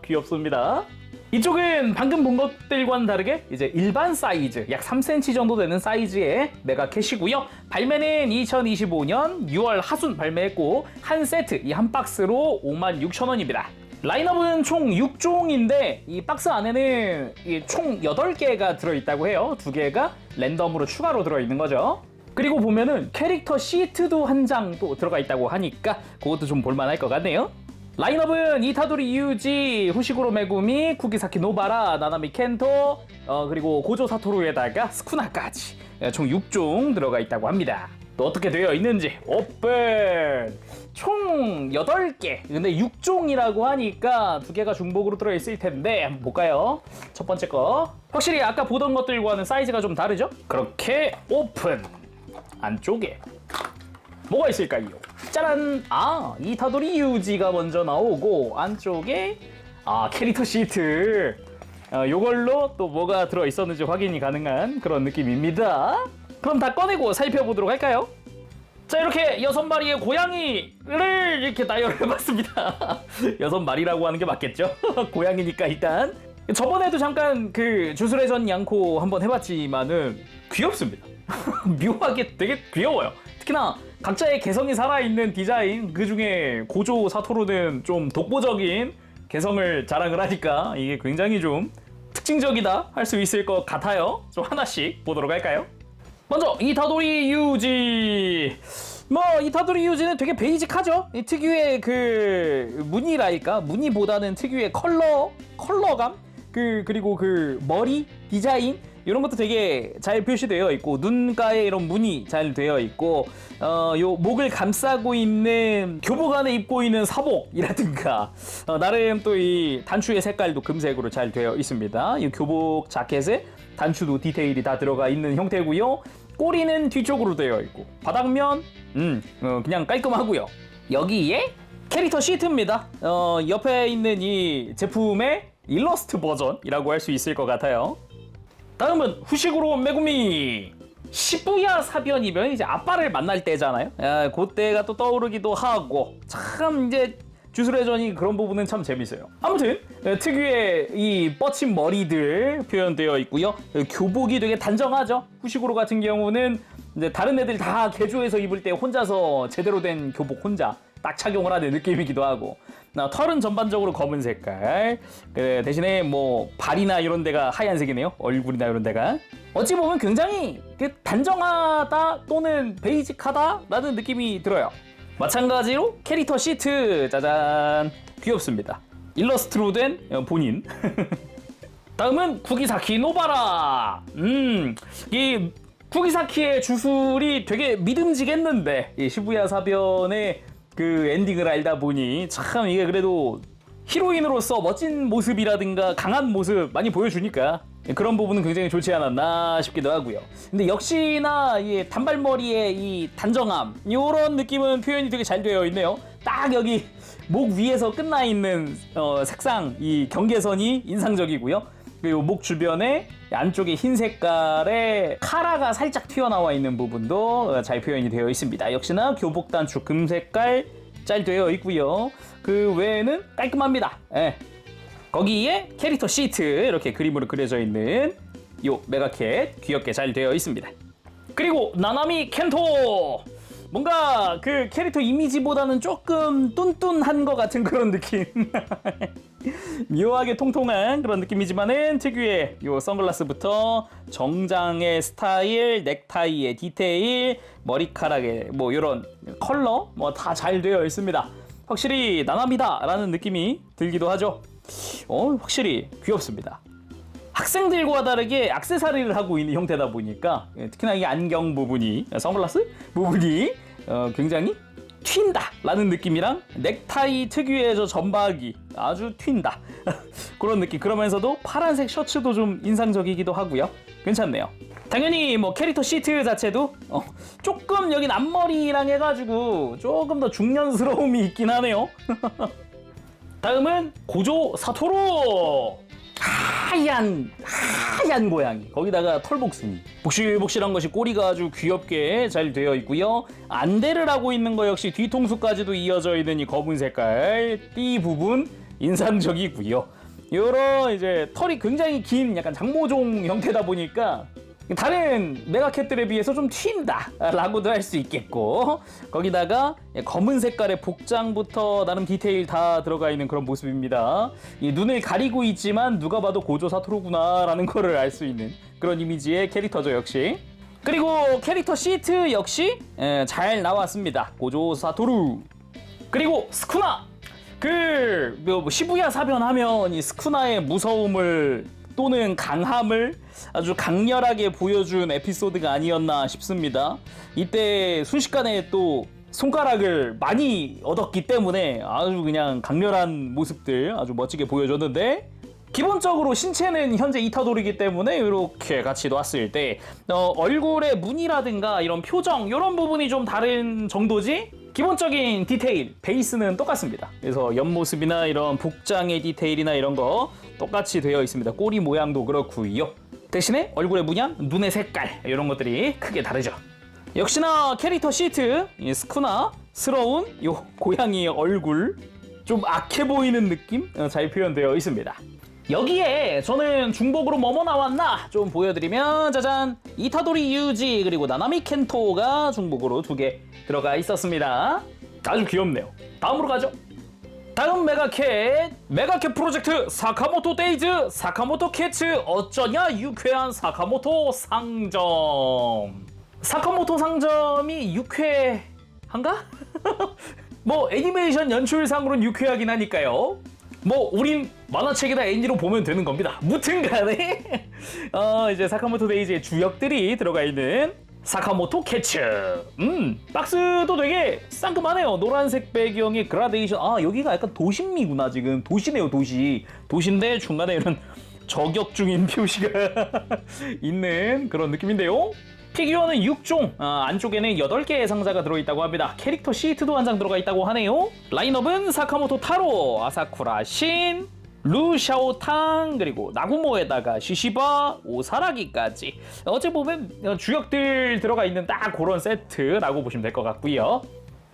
귀엽습니다. 이쪽은 방금 본 것들과는 다르게 이제 일반 사이즈, 약 3cm 정도 되는 사이즈의 메가캣이고요. 발매는 2025년 6월 하순 발매했고 한 세트, 이 한 박스로 56,000원입니다. 라인업은 총 6종인데 이 박스 안에는 총 8개가 들어있다고 해요. 2개가 랜덤으로 추가로 들어있는 거죠. 그리고 보면은 캐릭터 시트도 한 장 또 들어가 있다고 하니까 그것도 좀 볼만할 것 같네요. 라인업은 이타도리 이유지, 후시구로 메구미, 쿠기사키 노바라, 나나미 켄토, 그리고 고조 사토루에다가 스쿠나까지 총 6종 들어가 있다고 합니다. 또 어떻게 되어 있는지 오픈! 총 8개, 근데 6종이라고 하니까 2개가 중복으로 들어있을 텐데 한번 볼까요? 첫 번째 거, 확실히 아까 보던 것들과는 사이즈가 좀 다르죠? 그렇게 오픈! 안쪽에 뭐가 있을까요? 짜란! 이타도리 유지가 먼저 나오고 안쪽에 캐릭터 시트, 요걸로 또 뭐가 들어있었는지 확인이 가능한 그런 느낌입니다. 그럼 다 꺼내고 살펴보도록 할까요? 자, 이렇게 6마리의 고양이를 이렇게 나열해봤습니다. 6마리라고 하는 게 맞겠죠? 고양이니까 일단 저번에도 잠깐 그 주술회전 양코 한번 해봤지만은 귀엽습니다. 묘하게 되게 귀여워요. 특히나 각자의 개성이 살아있는 디자인, 그 중에 고조 사토루는 좀 독보적인 개성을 자랑을 하니까 이게 굉장히 좀 특징적이다 할 수 있을 것 같아요. 좀 하나씩 보도록 할까요? 먼저 이타도리 유지. 이타도리 유지는 되게 베이직하죠. 이 특유의 그 무늬랄까, 무늬보다는 특유의 컬러감, 그리고 그 머리 디자인, 이런 것도 되게 잘 표시되어 있고, 눈가에 이런 무늬 잘 되어 있고, 요 목을 감싸고 있는 교복 안에 입고 있는 사복이라든가, 나름 또 이 단추의 색깔도 금색으로 잘 되어 있습니다. 이 교복 자켓에 단추도 디테일이 다 들어가 있는 형태고요. 꼬리는 뒤쪽으로 되어 있고, 바닥면 그냥 깔끔하고요. 여기에 캐릭터 시트입니다. 옆에 있는 이 제품의 일러스트 버전이라고 할 수 있을 것 같아요. 다음은 후시구로 메구미. 시부야 사변이면 이제 아빠를 만날 때잖아요. 그때가 또 떠오르기도 하고, 참 이제 주술회전이 그런 부분은 참 재밌어요. 아무튼 특유의 이 뻗친 머리들 표현되어 있고요. 교복이 되게 단정하죠. 후시구로 같은 경우는 이제 다른 애들 다 개조해서 입을 때 혼자서 제대로 된 교복 혼자 딱 착용을 하는 느낌이기도 하고, 털은 전반적으로 검은 색깔, 대신에 뭐 발이나 이런 데가 하얀색이네요. 얼굴이나 이런 데가. 어찌 보면 굉장히 단정하다 또는 베이직하다라는 느낌이 들어요. 마찬가지로 캐릭터 시트, 짜잔, 귀엽습니다. 일러스트로 된 본인. 다음은 구기사키 노바라. 이 구기사키의 주술이 되게 믿음직했는데 이 시부야 사변의 그 엔딩을 알다 보니 참 이게 그래도 히로인으로서 멋진 모습이라든가 강한 모습 많이 보여주니까 그런 부분은 굉장히 좋지 않았나 싶기도 하고요. 근데 역시나 이 단발머리의 이 단정함, 이런 느낌은 표현이 되게 잘 되어 있네요. 딱 여기 목 위에서 끝나 있는 색상, 이 경계선이 인상적이고요. 그리고 목 주변에 안쪽에 흰 색깔의 카라가 살짝 튀어나와 있는 부분도 잘 표현이 되어 있습니다. 역시나 교복 단축 금색깔 잘 되어 있고요. 그 외에는 깔끔합니다. 예. 거기에 캐릭터 시트 이렇게 그림으로 그려져 있는 요 메가캣 귀엽게 잘 되어 있습니다. 그리고 나나미 켄토, 뭔가 그 캐릭터 이미지보다는 조금 뚠뚠한 것 같은 그런 느낌. 묘하게 통통한 그런 느낌이지만은 특유의 요 선글라스부터 정장의 스타일, 넥타이의 디테일, 머리카락의 뭐 이런 컬러 뭐 다 잘 되어 있습니다. 확실히 나나미다라는 느낌이 들기도 하죠. 확실히 귀엽습니다. 학생들과 다르게 액세서리를 하고 있는 형태다 보니까 특히나 이 안경 부분이, 선글라스 부분이 굉장히 튄다 라는 느낌이랑 넥타이 특유의 저 점박이 아주 튄다 그런 느낌. 그러면서도 파란색 셔츠도 좀 인상적이기도 하고요. 괜찮네요. 당연히 뭐 캐릭터 시트 자체도 조금 여긴 앞머리랑 해가지고 조금 더 중년스러움이 있긴 하네요. 다음은 고조 사토루. 하얀 고양이, 거기다가 털복숭이, 복실복실한 것이 꼬리가 아주 귀엽게 잘 되어 있고요. 안대를 하고 있는 거 역시 뒤통수까지도 이어져 있는 이 검은 색깔 띠 부분 인상적이고요. 요런 이제 털이 굉장히 긴 약간 장모종 형태다 보니까 다른 메가캣들에 비해서 좀 튄다 라고도 할 수 있겠고, 거기다가 검은 색깔의 복장부터 나름 디테일 다 들어가 있는 그런 모습입니다. 이 눈을 가리고 있지만 누가 봐도 고조 사토루구나 라는 거를 알 수 있는 그런 이미지의 캐릭터죠 역시. 그리고 캐릭터 시트 역시 잘 나왔습니다. 고조 사토루. 그리고 스쿠나, 뭐 시부야 사변하면 이 스쿠나의 무서움을 또는 강함을 아주 강렬하게 보여준 에피소드가 아니었나 싶습니다. 이때 순식간에 또 손가락을 많이 얻었기 때문에 아주 그냥 강렬한 모습들 아주 멋지게 보여줬는데, 기본적으로 신체는 현재 이타도리이기 때문에 이렇게 같이 놨을 때 얼굴의 무늬라든가 이런 표정 이런 부분이 좀 다른 정도지 기본적인 디테일, 베이스는 똑같습니다. 그래서 옆모습이나 이런 복장의 디테일이나 이런 거 똑같이 되어 있습니다. 꼬리 모양도 그렇고요. 대신에 얼굴의 문양, 눈의 색깔 이런 것들이 크게 다르죠. 역시나 캐릭터 시트, 이 스쿠나스러운 요 고양이의 얼굴, 좀 악해 보이는 느낌 잘 표현되어 있습니다. 여기에 저는 중복으로 뭐뭐 나왔나 좀 보여드리면, 짜잔, 이타도리 유지 그리고 나나미 켄토가 중복으로 2개 들어가 있었습니다. 아주 귀엽네요. 다음으로 가죠. 다음 메가캣 프로젝트 사카모토 데이즈 사카모토 캣츠 어쩌냐 유쾌한 사카모토 상점. 사카모토 상점이 유쾌한가? 뭐 애니메이션 연출상으로는 유쾌하긴 하니까요. 뭐 우린 만화책이나 애니로 보면 되는 겁니다. 무튼간에 이제 사카모토 데이즈의 주역들이 들어가 있는 사카모토 캣츠. 박스도 되게 상큼하네요. 노란색 배경의 그라데이션. 여기가 약간 도심미구나. 지금 도시네요. 도시인데 중간에 이런 저격 중인 표시가 있는 그런 느낌인데요. 피규어는 6종, 안쪽에는 8개의 상자가 들어있다고 합니다. 캐릭터 시트도 한 장 들어가 있다고 하네요. 라인업은 사카모토 타로, 아사쿠라 신, 루샤오탕, 그리고 나구모에다가 시시바, 오사라기까지. 어찌 보면 주역들 들어가 있는 딱 그런 세트라고 보시면 될 것 같고요.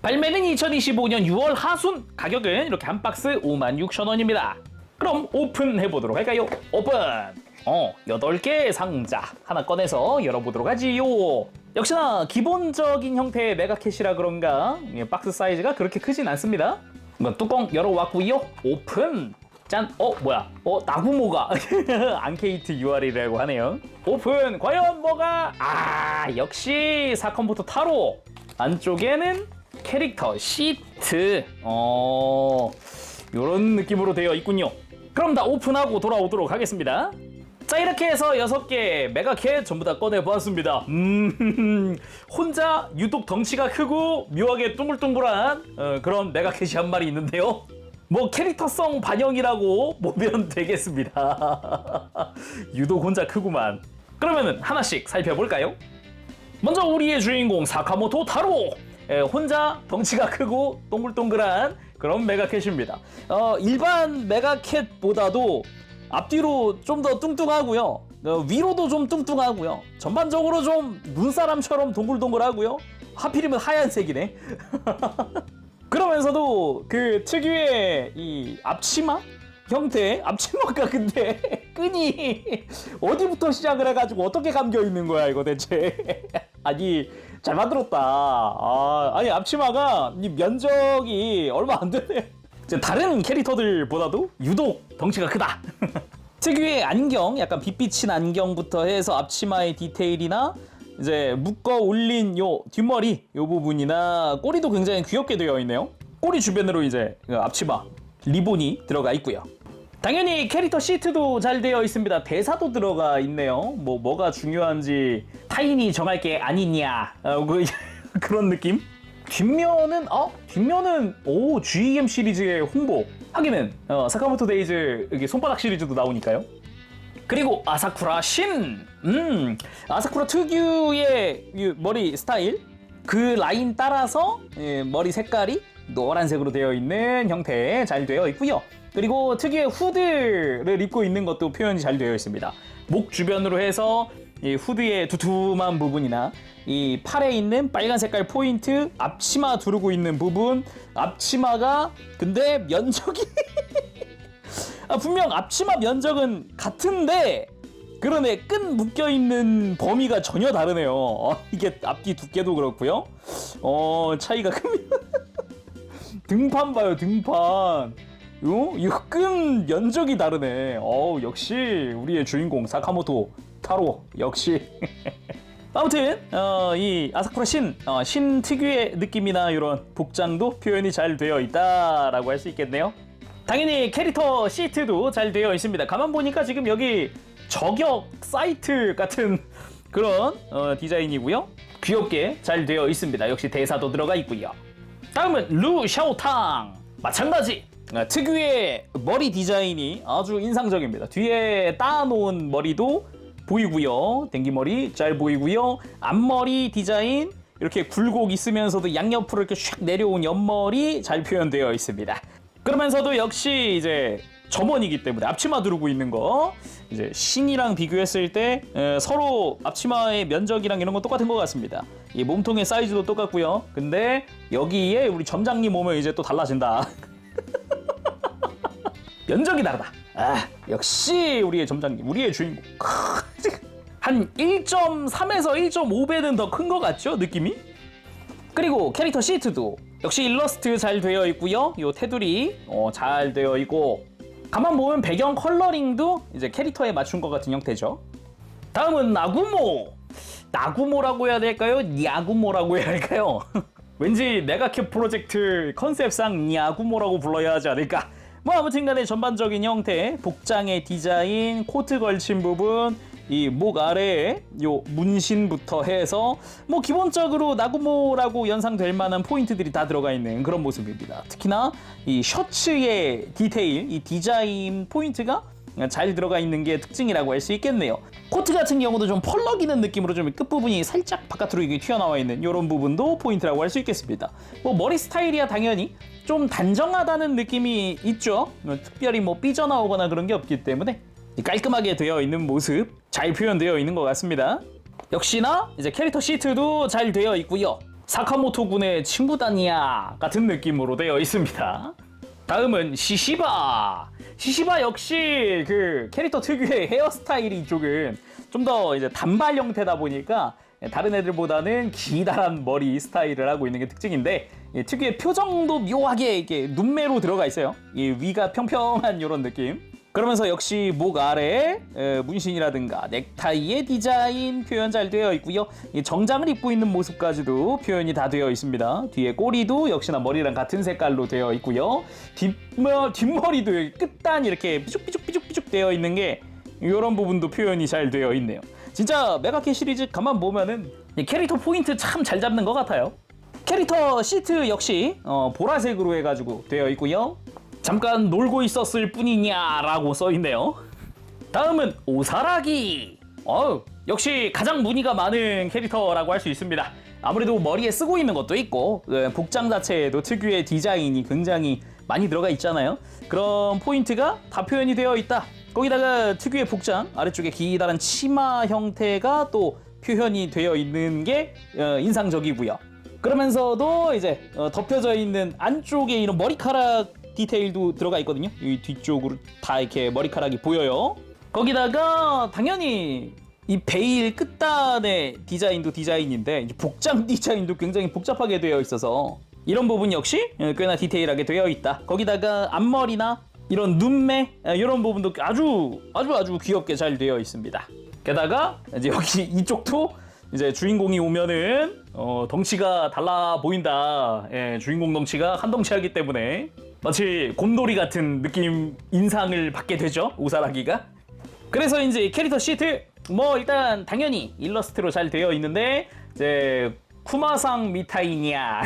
발매는 2025년 6월 하순, 가격은 이렇게 한 박스 56,000원입니다. 그럼 오픈해보도록 할까요? 오픈! 8개의 상자 하나 꺼내서 열어보도록 하지요. 역시나 기본적인 형태의 메가캣이라 그런가 박스 사이즈가 그렇게 크진 않습니다. 뚜껑 열어왔고요. 오픈! 짠! 뭐야? 나구모가 안케이트 UR이라고 하네요. 오픈! 과연 뭐가? 역시 사컴포터 타로! 안쪽에는 캐릭터 시트. 요런 느낌으로 되어 있군요. 그럼 다 오픈하고 돌아오도록 하겠습니다. 자, 이렇게 해서 6개 메가캣 전부 다 꺼내보았습니다. 혼자 유독 덩치가 크고 묘하게 둥글둥글한 그런 메가캣이 한 마리 있는데요. 뭐 캐릭터성 반영이라고 보면 되겠습니다. 유독 혼자 크구만. 그러면은 하나씩 살펴볼까요? 먼저 우리의 주인공 사카모토 타로. 혼자 덩치가 크고 동글동글한 그런 메가캣입니다. 일반 메가캣보다도 앞뒤로 좀 더 뚱뚱하고요. 위로도 좀 뚱뚱하고요. 전반적으로 좀 눈사람처럼 동글동글하고요. 하필이면 하얀색이네. 그러면서도 그 특유의 이 앞치마 형태, 앞치마가 근데 끈이 어디부터 시작을 해가지고 어떻게 감겨 있는 거야 이거 대체. 아니 잘 만들었다. 아니 앞치마가 이 면적이 얼마 안 되네. 다른 캐릭터들보다도 유독 덩치가 크다. 특유의 안경, 약간 빛 비친 안경부터 해서 앞치마의 디테일이나 이제 묶어 올린 요 뒷머리 요 부분이나 꼬리도 굉장히 귀엽게 되어 있네요. 꼬리 주변으로 이제 앞치마 리본이 들어가 있고요. 당연히 캐릭터 시트도 잘 되어 있습니다. 대사도 들어가 있네요. 뭐가 중요한지 타인이 정할 게 아니냐 그런 느낌. 뒷면은 GEM 시리즈의 홍보. 하기는 사카모토 데이즈 여기 손바닥 시리즈도 나오니까요. 그리고 아사쿠라 신. 아사쿠라 특유의 머리 스타일, 그 라인 따라서 머리 색깔이 노란색으로 되어 있는 형태에 잘 되어 있고요. 그리고 특유의 후드를 입고 있는 것도 표현이 잘 되어 있습니다. 목 주변으로 해서 이 후드의 두툼한 부분이나 이 팔에 있는 빨간 색깔 포인트, 앞치마 두르고 있는 부분, 앞치마가 근데 면적이 분명 앞치마 면적은 같은데 그러네, 끈 묶여있는 범위가 전혀 다르네요. 이게 앞뒤 두께도 그렇고요. 차이가 큽니다. 등판 봐요, 등판. 요 끈 면적이 다르네. 역시 우리의 주인공 사카모토 타로 역시. 아무튼 이 아사쿠라 신 특유의 느낌이나 이런 복장도 표현이 잘 되어 있다라고 할 수 있겠네요. 당연히 캐릭터 시트도 잘 되어 있습니다. 가만 보니까 지금 여기 저격 사이트 같은 그런 디자인이고요. 귀엽게 잘 되어 있습니다. 역시 대사도 들어가 있고요. 다음은 루 샤오탕. 마찬가지 특유의 머리 디자인이 아주 인상적입니다. 뒤에 따놓은 머리도 보이고요. 댕기머리 잘 보이고요. 앞머리 디자인 이렇게 굴곡 있으면서도 양옆으로 이렇게 샥 내려온 옆머리 잘 표현되어 있습니다. 그러면서도 역시 이제 점원이기 때문에 앞치마 두르고 있는 거 이제 신이랑 비교했을 때 서로 앞치마의 면적이랑 이런 건 똑같은 것 같습니다. 이 몸통의 사이즈도 똑같고요. 근데 여기에 우리 점장님 오면 이제 또 달라진다. 면적이 다르다. 역시 우리의 점장님, 우리의 주인공. 한 1.3에서 1.5배는 더 큰 것 같죠? 느낌이? 그리고 캐릭터 시트도 역시 일러스트 잘 되어 있고요. 요 테두리 잘 되어 있고 가만 보면 배경 컬러링도 이제 캐릭터에 맞춘 것 같은 형태죠. 다음은 나구모. 나구모라고 해야 될까요? 야구모라고 해야 할까요? 왠지 메가캡 프로젝트 컨셉상 야구모라고 불러야 하지 않을까? 아무튼 간에 전반적인 형태, 복장의 디자인, 코트 걸친 부분, 이 목 아래에 요 문신부터 해서 기본적으로 나구모라고 연상될 만한 포인트들이 다 들어가 있는 그런 모습입니다. 특히나 이 셔츠의 디테일, 이 디자인 포인트가 잘 들어가 있는 게 특징이라고 할 수 있겠네요. 코트 같은 경우도 좀 펄럭이는 느낌으로 좀 끝부분이 살짝 바깥으로 이게 튀어나와 있는 이런 부분도 포인트라고 할 수 있겠습니다. 머리 스타일이야 당연히 좀 단정하다는 느낌이 있죠. 특별히 삐져나오거나 그런 게 없기 때문에 깔끔하게 되어 있는 모습 잘 표현되어 있는 것 같습니다. 역시나 이제 캐릭터 시트도 잘 되어 있고요. 사카모토 군의 친구단이야 같은 느낌으로 되어 있습니다. 다음은 시시바. 시시바 역시 그 캐릭터 특유의 헤어스타일이 이쪽은 좀 더 이제 단발 형태다 보니까 다른 애들보다는 기다란 머리 스타일을 하고 있는 게 특징인데 특유의 표정도 묘하게 이렇게 눈매로 들어가 있어요. 이 위가 평평한 이런 느낌. 그러면서 역시 목 아래에 문신이라든가 넥타이의 디자인 표현 잘 되어 있고요. 이 정장을 입고 있는 모습까지도 표현이 다 되어 있습니다. 뒤에 꼬리도 역시나 머리랑 같은 색깔로 되어 있고요. 뒷머리도 끝단 이렇게 삐죽삐죽 되어 있는 게 이런 부분도 표현이 잘 되어 있네요. 진짜 메가캣 시리즈 가만 보면은 캐릭터 포인트 참 잘 잡는 것 같아요. 캐릭터 시트 역시 보라색으로 해가지고 되어 있고요. 잠깐 놀고 있었을 뿐이냐라고 써있네요. 다음은 오사라기. 역시 가장 무늬가 많은 캐릭터라고 할 수 있습니다. 아무래도 머리에 쓰고 있는 것도 있고 복장 자체에도 특유의 디자인이 굉장히 많이 들어가 있잖아요. 그런 포인트가 다 표현이 되어 있다. 거기다가 특유의 복장, 아래쪽에 기다란 치마 형태가 또 표현이 되어 있는 게 인상적이고요. 그러면서도 이제 덮여져 있는 안쪽에 이런 머리카락 디테일도 들어가 있거든요. 이 뒤쪽으로 다 이렇게 머리카락이 보여요. 거기다가 당연히 이 베일 끝단의 디자인도 디자인인데 복장 디자인도 굉장히 복잡하게 되어 있어서 이런 부분 역시 꽤나 디테일하게 되어 있다. 거기다가 앞머리나 이런 눈매 이런 부분도 아주 귀엽게 잘 되어 있습니다. 게다가 이제 여기 이쪽도 이제 주인공이 오면은 덩치가 달라 보인다. 주인공 덩치가 한 덩치하기 때문에 마치 곰돌이 같은 느낌 인상을 받게 되죠. 오사라기가. 그래서 이제 캐릭터 시트 일단 당연히 일러스트로 잘 되어 있는데 이제 쿠마상 미타이냐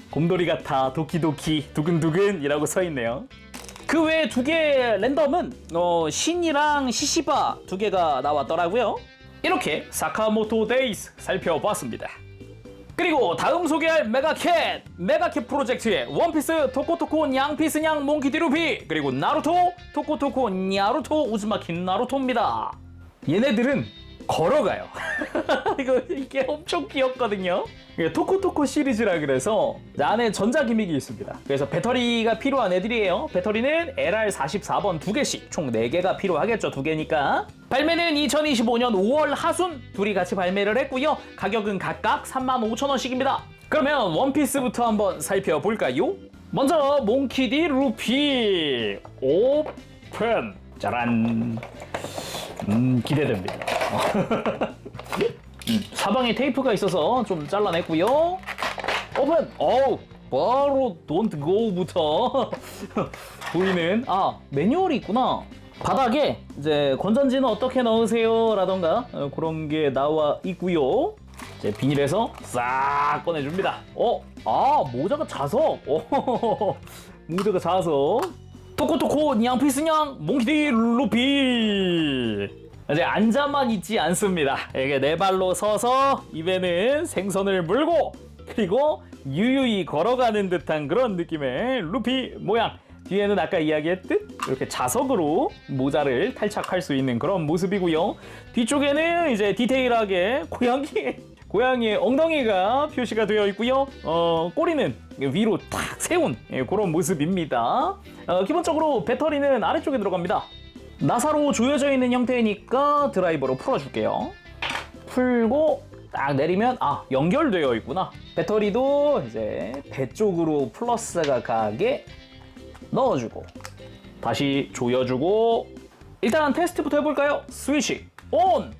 곰돌이 같아 도키도키 두근두근이라고 써 있네요. 그 외에 두 개 랜덤은 신이랑 시시바 두 개가 나왔더라고요. 이렇게 사카모토 데이스 살펴봤습니다. 그리고 다음 소개할 메가캣 프로젝트의 원피스 토코토코 냥피스 냥 몽키디 루피 그리고 나루토 토코토코 냐루토 우즈마키 나루토입니다. 얘네들은 걸어가요. 이게 엄청 귀엽거든요. 토코토코 시리즈라 그래서 안에 전자 기믹이 있습니다. 그래서 배터리가 필요한 애들이에요. 배터리는 LR44번 2개씩 총 4개가 필요하겠죠. 2개니까. 발매는 2025년 5월 하순 둘이 같이 발매를 했고요. 가격은 각각 35,000원씩입니다. 그러면 원피스부터 한번 살펴볼까요? 먼저 몽키디 루피 오픈. 짜란. 기대됩니다. 사방에 테이프가 있어서 좀 잘라냈고요. 오픈! 바로 Don't Go부터 보이는 매뉴얼이 있구나. 바닥에 이제 건전지는 어떻게 넣으세요 라던가 그런 게 나와 있고요. 이제 비닐에서 싹 꺼내줍니다. 모자가 자석. 모자가 자석. 토코토코 냥피스냥 몽키디 루피. 이제 앉아만 있지 않습니다. 이게 네 발로 서서 입에는 생선을 물고 그리고 유유히 걸어가는 듯한 그런 느낌의 루피 모양. 뒤에는 아까 이야기했듯 이렇게 자석으로 모자를 탈착할 수 있는 그런 모습이고요. 뒤쪽에는 이제 디테일하게 고양이의 엉덩이가 표시가 되어 있고요. 꼬리는 위로 탁 세운 그런 모습입니다. 기본적으로 배터리는 아래쪽에 들어갑니다. 나사로 조여져 있는 형태니까 드라이버로 풀어줄게요. 풀고 딱 내리면 연결되어 있구나. 배터리도 이제 배 쪽으로 플러스가 가게 넣어주고 다시 조여주고 일단 테스트부터 해볼까요? 스위치 온!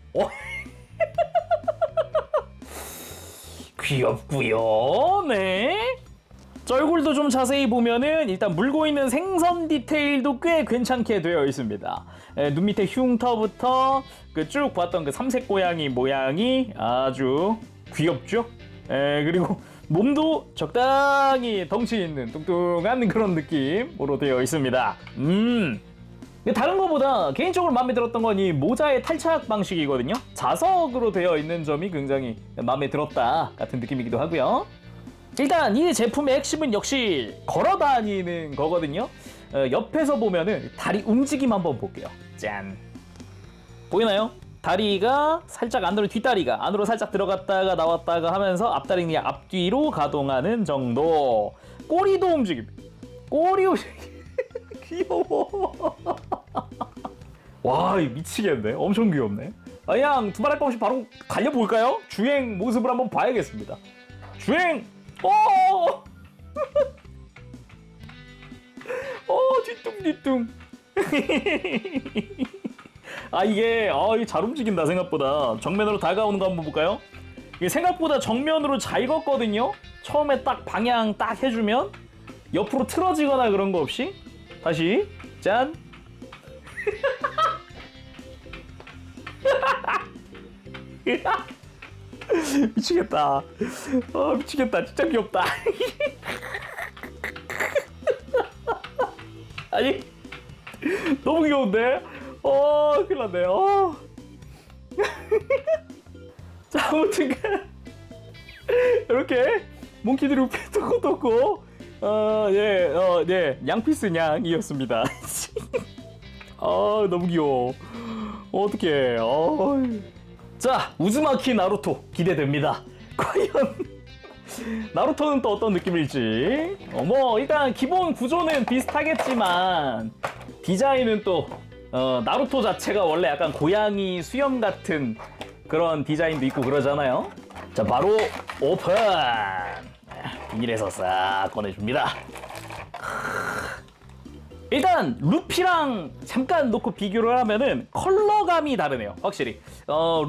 귀엽고요. 네. 얼굴도 좀 자세히 보면은 일단 물고 있는 생선 디테일도 꽤 괜찮게 되어 있습니다. 눈 밑에 흉터부터 쭉 봤던 그 삼색 고양이 모양이 아주 귀엽죠? 그리고 몸도 적당히 덩치 있는 뚱뚱한 그런 느낌으로 되어 있습니다. 다른 것보다 개인적으로 마음에 들었던 건 이 모자의 탈착 방식이거든요. 자석으로 되어 있는 점이 굉장히 마음에 들었다 같은 느낌이기도 하고요. 일단 이 제품의 핵심은 역시 걸어다니는 거거든요. 옆에서 보면은 다리 움직임 한번 볼게요. 짠! 보이나요? 다리가 살짝 안으로, 뒷다리가 안으로 살짝 들어갔다가 나왔다가 하면서 앞다리는 그냥 앞뒤로 가동하는 정도. 꼬리도 움직임. 꼬리 움직임. 귀여워. 와, 이거 미치겠네. 엄청 귀엽네. 그냥 두말할 것 없이 바로 달려볼까요? 주행 모습을 한번 봐야겠습니다. 주행! 오! 뒤뚱뒤뚱. 이게 잘 움직인다 생각보다. 정면으로 다가오는 거 한번 볼까요? 이게 생각보다 정면으로 잘 걷거든요. 처음에 딱 방향 딱 해주면 옆으로 틀어지거나 그런 거 없이. 다시 짠. 미치겠다. 미치겠다. 진짜 귀엽다. 아니 너무 귀여운데? 큰일 났네. 자, 아무튼간 이렇게 몽키드 루피 토코토코 양피스 냥이었습니다. 너무 귀여워. 어떡해. 자, 우즈마키 나루토 기대됩니다. 과연 나루토는 또 어떤 느낌일지. 일단 기본 구조는 비슷하겠지만 디자인은 또 나루토 자체가 원래 약간 고양이 수염 같은 그런 디자인도 있고 그러잖아요. 자, 바로 오픈. 비닐에서 싹 꺼내줍니다. 일단 루피랑 잠깐 놓고 비교를 하면은 컬러감이 다르네요. 확실히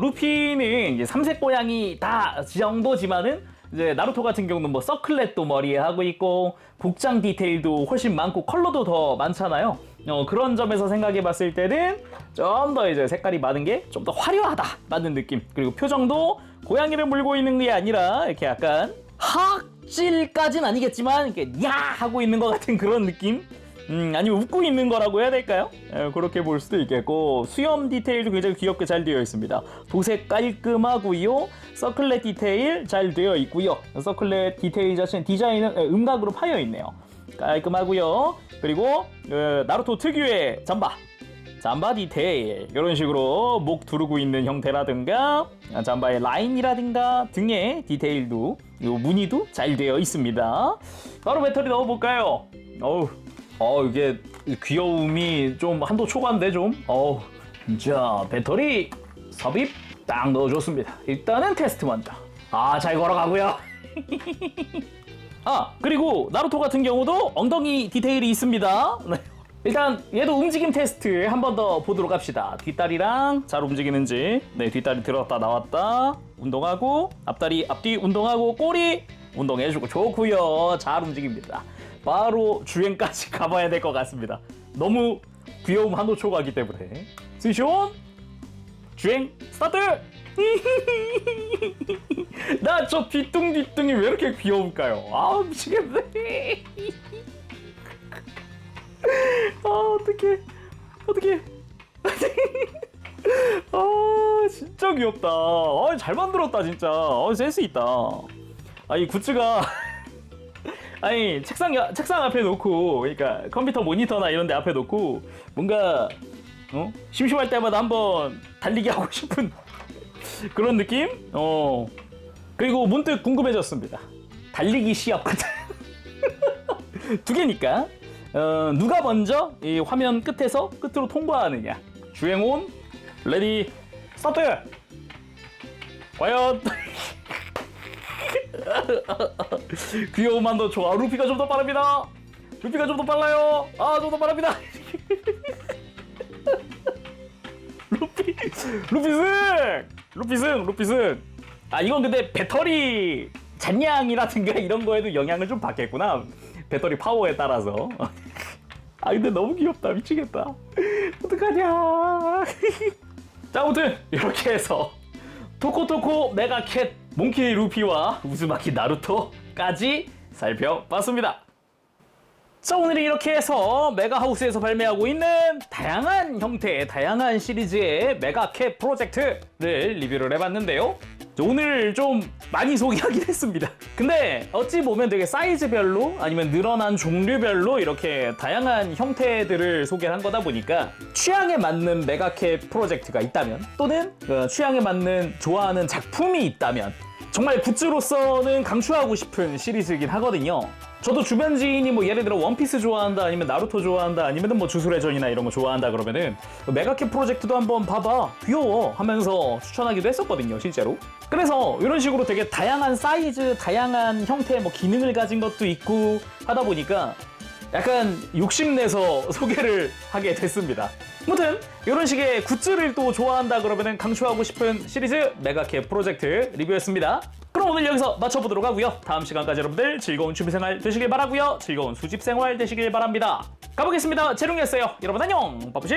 루피는 이제 삼색 고양이 다 정도지만은 이제 나루토 같은 경우는 뭐 서클렛도 머리에 하고 있고 복장 디테일도 훨씬 많고 컬러도 더 많잖아요. 그런 점에서 생각해 봤을 때는 좀 더 이제 색깔이 많은 게 좀 더 화려하다 맞는 느낌. 그리고 표정도 고양이를 물고 있는 게 아니라 이렇게 약간 학질까진 아니겠지만 이렇게 야 하고 있는 것 같은 그런 느낌. 아니면 웃고 있는 거라고 해야 될까요? 그렇게 볼 수도 있겠고 수염 디테일도 굉장히 귀엽게 잘 되어 있습니다. 도색 깔끔하고요. 서클렛 디테일 잘 되어 있고요. 서클렛 디테일 자체는 디자인은 음각으로 파여 있네요. 깔끔하고요. 그리고 나루토 특유의 잠바 디테일 이런 식으로 목 두르고 있는 형태라든가 잠바의 라인이라든가 등의 디테일도 무늬도 잘 되어 있습니다. 바로 배터리 넣어볼까요? 이게 귀여움이 좀 한도 초과인데 좀. 자, 배터리 삽입 딱 넣어줬습니다. 일단은 테스트 먼저. 잘 걸어가고요. 그리고 나루토 같은 경우도 엉덩이 디테일이 있습니다. 네. 일단 얘도 움직임 테스트 한 번 더 보도록 합시다. 뒷다리랑 잘 움직이는지. 네, 뒷다리 들었다 나왔다 운동하고 앞다리 앞뒤 운동하고 꼬리 운동해주고 좋고요. 잘 움직입니다. 바로 주행까지 가봐야 될 것 같습니다. 너무 귀여움 한도 초과하기 때문에. 스위시온 주행 스타트. 나 저 뒤뚱뒤뚱이 왜 이렇게 귀여울까요? 미치겠네. 어떡해. 진짜 귀엽다. 잘 만들었다 진짜. 센스 있다. 이 굿즈가 책상 앞에 놓고, 그러니까 컴퓨터 모니터나 이런 데 앞에 놓고 뭔가 심심할 때마다 한번 달리기 하고 싶은 그런 느낌? 그리고 문득 궁금해졌습니다. 달리기 시합 같은 두 개니까 누가 먼저 이 화면 끝에서 끝으로 통과하느냐. 주행 온, 레디, 스타트! 과연 귀여움만 더 좋아. 루피가 좀 더 빠릅니다. 루피가 좀 더 빨라요. 좀 더 빠릅니다. 루피승. 이건 근데 배터리 잔량이라든가 이런 거에도 영향을 좀 받겠구나. 배터리 파워에 따라서. 근데 너무 귀엽다. 미치겠다. 어떡하냐. 자, 아무튼 이렇게 해서 토코토코 메가캣 몽키 루피와 우즈마키 나루토까지 살펴봤습니다. 자, 오늘은 이렇게 해서 메가하우스에서 발매하고 있는 다양한 형태의 다양한 시리즈의 메가캣 프로젝트를 리뷰를 해봤는데요. 오늘 좀 많이 소개하긴 했습니다. 근데 어찌 보면 되게 사이즈별로 아니면 늘어난 종류별로 이렇게 다양한 형태들을 소개한 거다 보니까 취향에 맞는 메가캣 프로젝트가 있다면 또는 취향에 맞는 좋아하는 작품이 있다면 정말 굿즈로서는 강추하고 싶은 시리즈이긴 하거든요. 저도 주변 지인이 뭐 예를 들어 원피스 좋아한다 아니면 나루토 좋아한다 아니면 뭐 주술회전이나 이런 거 좋아한다 그러면은 메가캡 프로젝트도 한번 봐봐 귀여워 하면서 추천하기도 했었거든요 실제로. 그래서 이런 식으로 되게 다양한 사이즈 다양한 형태의 뭐 기능을 가진 것도 있고 하다 보니까 약간 욕심내서 소개를 하게 됐습니다. 아무튼 이런 식의 굿즈를 또 좋아한다 그러면은 강추하고 싶은 시리즈 메가캡 프로젝트 리뷰였습니다. 그럼 오늘 여기서 마쳐보도록 하고요. 다음 시간까지 여러분들 즐거운 취미생활 되시길 바라고요. 즐거운 수집생활 되시길 바랍니다. 가보겠습니다. 재롱이었어요. 여러분 안녕. 바쁘시